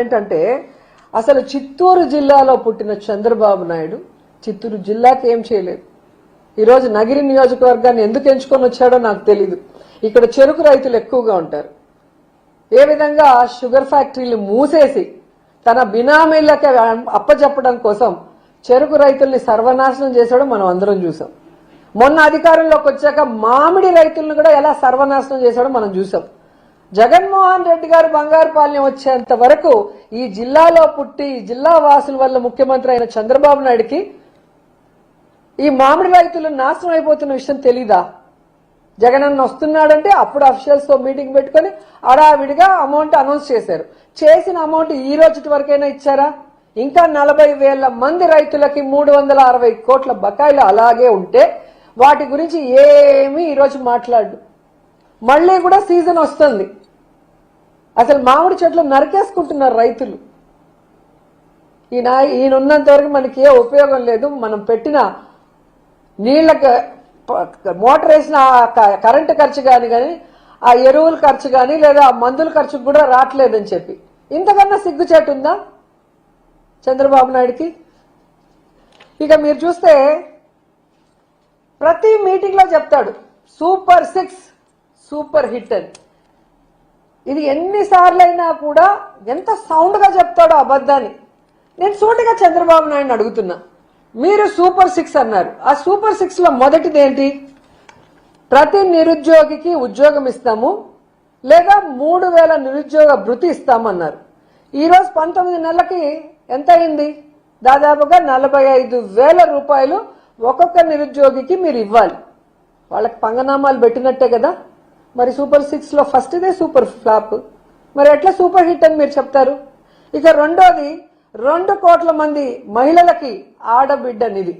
ఏంటంటే అసలు చిత్తూరు జిల్లాలో పుట్టిన చంద్రబాబు నాయుడు చిత్తూరు జిల్లాకి ఏం చేయలేదు. ఈరోజు నగిరి నియోజకవర్గాన్ని ఎందుకు ఎంచుకొని వచ్చాడో నాకు తెలీదు. ఇక్కడ చెరుకు రైతులు ఎక్కువగా ఉంటారు. ఏ విధంగా షుగర్ ఫ్యాక్టరీలు మూసేసి తన బినామీలకి అప్పచెప్పడం కోసం చెరుకు రైతుల్ని సర్వనాశనం చేశాడో మనం అందరం చూసాం. మొన్న అధికారంలోకి వచ్చాక మామిడి రైతులను కూడా ఎలా సర్వనాశనం చేశాడో మనం చూసాం. జగన్మోహన్ రెడ్డి గారు బంగారుపాలెం వచ్చేంత వరకు ఈ జిల్లాలో పుట్టి జిల్లా వాసుల వల్ల ముఖ్యమంత్రి అయిన చంద్రబాబు నాయుడికి ఈ మామిడి రైతులు నాశనం అయిపోతున్న విషయం తెలీదా? జగనన్న వస్తున్నాడంటే అప్పుడు అఫీషియల్స్ తో మీటింగ్ పెట్టుకుని అడావిడిగా అమౌంట్ అనౌన్స్ చేశారు. చేసిన అమౌంట్ ఈ రోజు వరకైనా ఇచ్చారా? ఇంకా 40,000 మంది రైతులకి 360 కోట్ల బకాయిలు అలాగే ఉంటే వాటి గురించి ఏమీ ఈరోజు మాట్లాడు. మళ్లీ కూడా సీజన్ వస్తుంది. అసలు మామిడి చెట్లు నరికేసుకుంటున్నారు రైతులు. ఈయనున్నంత వరకు మనకి ఏ ఉపయోగం లేదు. మనం పెట్టిన నీళ్లకు మోటార్ వేసిన కరెంటు ఖర్చు కానీ ఆ ఎరువుల ఖర్చు కానీ లేదా ఆ మందుల ఖర్చు కూడా రావట్లేదని చెప్పి ఇంతకన్నా సిగ్గుచేటు ఉందా చంద్రబాబు నాయుడికి? ఇక మీరు చూస్తే ప్రతి మీటింగ్ లో చెప్తాడు సూపర్ 6 సూపర్ హిట్ అని. ఇది ఎన్నిసార్లు అయినా కూడా ఎంత సౌండ్ గా చెప్తాడో అబద్ధాన్ని. నేను సూటిగా చంద్రబాబు నాయుడిని అడుగుతున్నా, మీరు సూపర్ 6 అన్నారు. ఆ సూపర్ 6 లో మొదటిది ఏంటి? ప్రతి నిరుద్యోగికి ఉద్యోగం ఇస్తాము లేదా 3,000 నిరుద్యోగ భృతి ఇస్తామన్నారు. ఈరోజు 19 నెలలకి ఎంత అయింది? దాదాపుగా 45,000 రూపాయలు ఒక్కొక్క నిరుద్యోగికి మీరు ఇవ్వాలి. వాళ్ళకి పంగనామాలు పెట్టినట్టే కదా. మరి సూపర్ 6 లో ఫస్ట్ ఇదే సూపర్ ఫ్లాప్. మరి ఎట్లా సూపర్ హిట్ అని మీరు చెప్తారు? ఇక రెండోది 2 కోట్ల మంది మహిళలకి ఆడబిడ్డ నిధి.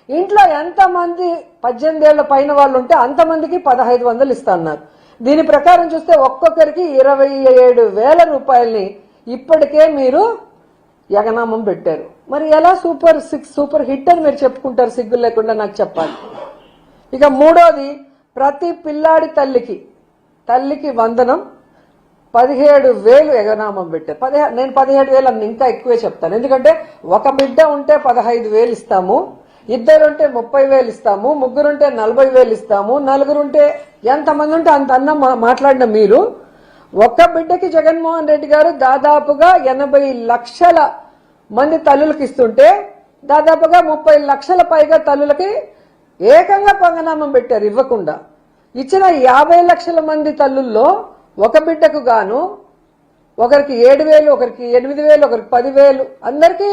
ఇంట్లో ఎంతమంది 18 ఏళ్ల పైన వాళ్ళు ఉంటే అంతమందికి 1,500 ఇస్తా అన్నారు. దీని ప్రకారం చూస్తే ఒక్కొక్కరికి 27,000 రూపాయలని ఇప్పటికే మీరు యగనామం పెట్టారు. మరి ఎలా సూపర్ 6 సూపర్ హిట్ అని మీరు చెప్పుకుంటారు సిగ్గు లేకుండా? నాకు చెప్పాలి. ఇక మూడోది ప్రతి పిల్లాడి తల్లికి వందనం 17,000 ఎగనామం పెట్టారు. నేను 17,000 అని ఇంకా ఎక్కువే చెప్తాను. ఎందుకంటే ఒక బిడ్డ ఉంటే 15,000 ఇస్తాము, ఇద్దరుంటే 30,000 ఇస్తాము, ముగ్గురుంటే 40,000 ఇస్తాము, నలుగురుంటే ఎంతమంది ఉంటే అంత అన్నం మాట్లాడిన మీరు ఒక్క బిడ్డకి జగన్మోహన్ రెడ్డి గారు దాదాపుగా 80 లక్షల మంది తల్లులకు ఇస్తుంటే దాదాపుగా 30 లక్షల పైగా తల్లులకి ఏకంగా పంగనామం పెట్టారు ఇవ్వకుండా. ఇచ్చిన 50 లక్షల మంది తల్లుల్లో ఒక బిడ్డకు గాను ఒకరికి 7,000, ఒకరికి 8,000, ఒకరికి 10,000 అందరికీ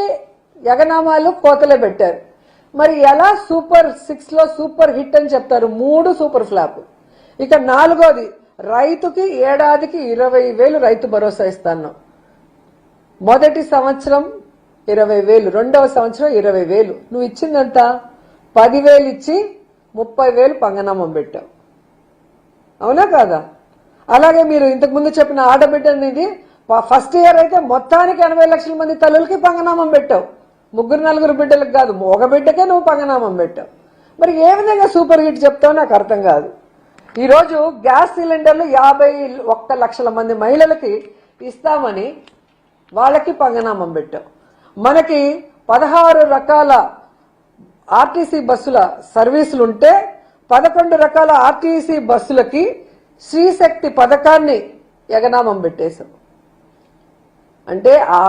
యగనామాలు కోతలే పెట్టారు. మరి ఎలా సూపర్ 6 లో సూపర్ హిట్ అని చెప్తారు? 3 సూపర్ ఫ్లాప్. ఇక నాలుగోది రైతుకి ఏడాదికి 20,000 రైతు భరోసా ఇస్తాను. మొదటి సంవత్సరం 20,000, రెండవ సంవత్సరం 20,000. నువ్వు ఇచ్చిందంతా 10,000 ఇచ్చి 30,000 పంగనామం పెట్టావు. అవునా కాదా? అలాగే మీరు ఇంతకు ముందు చెప్పిన ఆడబిడ్డ అనేది ఫస్ట్ ఇయర్ అయితే మొత్తానికి 80 లక్షల మంది తల్లులకి పంగనామం పెట్టావు. 3-4 బిడ్డలకు కాదు, ఒక బిడ్డకే నువ్వు పంగనామం పెట్టావు. మరి ఏ విధంగా సూపర్ హిట్ చెప్తావు నాకు అర్థం కాదు. ఈరోజు గ్యాస్ సిలిండర్లు 51 లక్షల మంది మహిళలకి ఇస్తామని వాళ్ళకి పంగనామం పెట్టావు. మనకి 16 రకాల ఆర్టీసీ బస్సుల సర్వీసులుంటే 11 రకాల ఆర్టీసీ బస్సులకి శ్రీశక్తి పథకాన్ని యగనామం పెట్టేశాం. అంటే